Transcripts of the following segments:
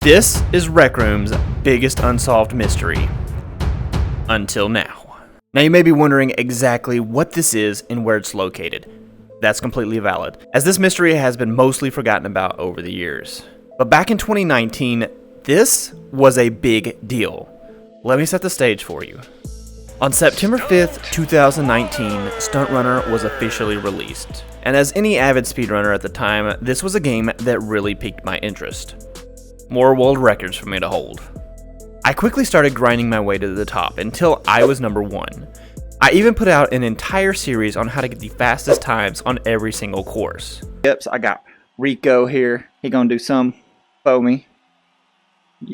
This is RecRoom's biggest unsolved mystery. Until now. Now you may be wondering exactly what this is and where it's located. That's completely valid, as this mystery has been mostly forgotten about over the years. But back in 2019, this was a big deal. Let me set the stage for you. On September 5th, 2019, Stunt Runner was officially released. And as any avid speedrunner at the time, this was a game that really piqued my interest. More world records for me to hold. I quickly started grinding my way to the top until I was number 1. I even put out an entire series on how to get the fastest times on every single course. Yep, so I got Rico here. He gonna do some for me.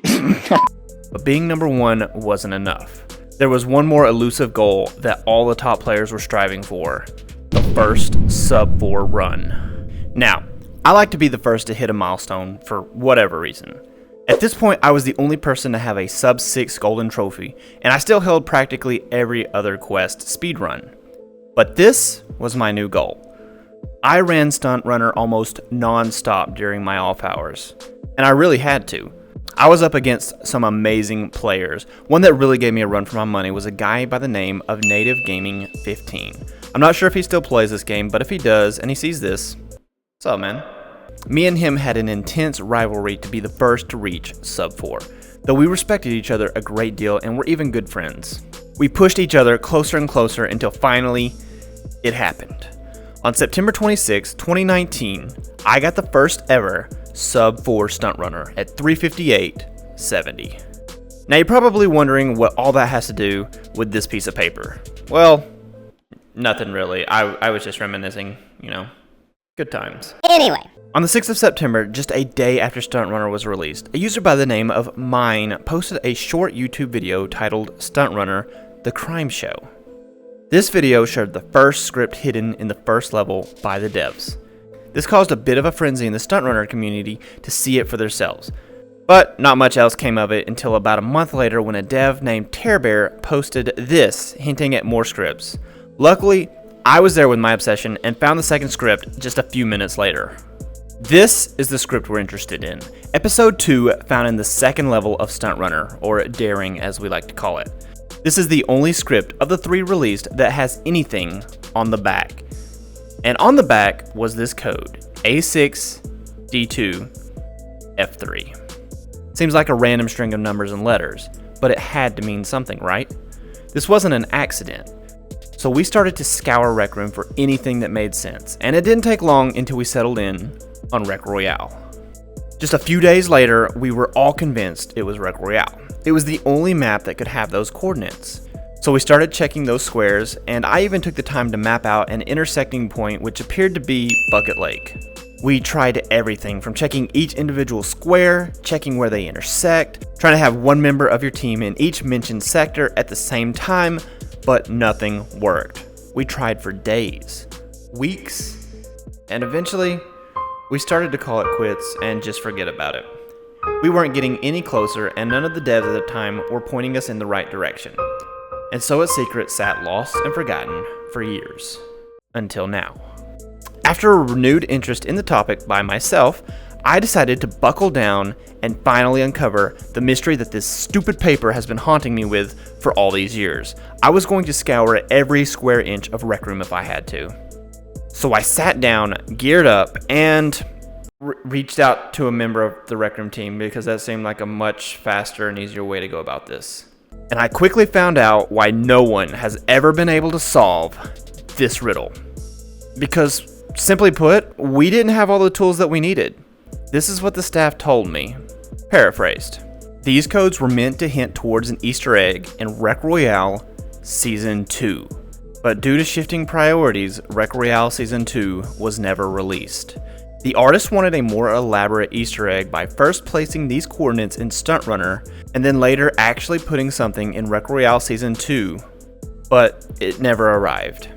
But being number 1 wasn't enough. There was one more elusive goal that all the top players were striving for. The first sub-4 run. Now, I like to be the first to hit a milestone for whatever reason. At this point, I was the only person to have a sub-6 golden trophy, and I still held practically every other quest speedrun. But this was my new goal. I ran Stunt Runner almost non-stop during my off hours, and I really had to. I was up against some amazing players. One that really gave me a run for my money was a guy by the name of Native Gaming 15. I'm not sure if he still plays this game, but if he does, and he sees this, what's up, man? Me and him had an intense rivalry to be the first to reach sub-4, though we respected each other a great deal and were even good friends. We pushed each other closer and closer until finally, it happened. On September 26, 2019, I got the first ever sub-4 stunt runner at 3:58.70. Now you're probably wondering what all that has to do with this piece of paper. Well, nothing really. I was just reminiscing, you know, good times. Anyway. On the 6th of September, just a day after Stunt Runner was released, a user by the name of Mine posted a short YouTube video titled Stunt Runner, The Crime Show. This video showed the first script hidden in the first level by the devs. This caused a bit of a frenzy in the Stunt Runner community to see it for themselves. But not much else came of it until about a month later when a dev named Tearbear posted this, hinting at more scripts. Luckily, I was there with my obsession and found the second script just a few minutes later. This is the script we're interested in. Episode 2 found in the second level of Stunt Runner, or Daring as we like to call it. This is the only script of the 3 released that has anything on the back. And on the back was this code, A6D2F3. Seems like a random string of numbers and letters, but it had to mean something, right? This wasn't an accident. So we started to scour RecRoom for anything that made sense, and it didn't take long until we settled in on Rec Royale. Just a few days later, we were all convinced it was Rec Royale. It was the only map that could have those coordinates. So we started checking those squares, and I even took the time to map out an intersecting point which appeared to be Bucket Lake. We tried everything from checking each individual square, checking where they intersect, trying to have one member of your team in each mentioned sector at the same time, but nothing worked. We tried for days, weeks, and eventually, we started to call it quits and just forget about it. We weren't getting any closer, and none of the devs at the time were pointing us in the right direction. And so its secret sat lost and forgotten for years. Until now. After a renewed interest in the topic by myself, I decided to buckle down and finally uncover the mystery that this stupid paper has been haunting me with for all these years. I was going to scour every square inch of RecRoom if I had to. So I sat down, geared up, and reached out to a member of the RecRoom team because that seemed like a much faster and easier way to go about this. And I quickly found out why no one has ever been able to solve this riddle. Because, simply put, we didn't have all the tools that we needed. This is what the staff told me. Paraphrased. These codes were meant to hint towards an Easter egg in Rec Royale Season 2. But due to shifting priorities, Rec Royale Season 2 was never released. The artist wanted a more elaborate Easter egg by first placing these coordinates in Stunt Runner, and then later actually putting something in Rec Royale Season 2, but it never arrived.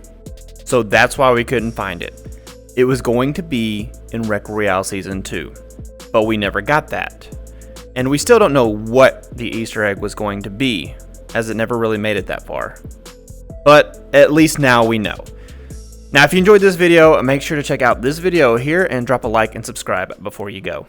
So that's why we couldn't find it. It was going to be in Rec Royale Season 2, but we never got that. And we still don't know what the Easter egg was going to be, as it never really made it that far. But at least now we know. Now if you enjoyed this video, make sure to check out this video here and drop a like and subscribe before you go.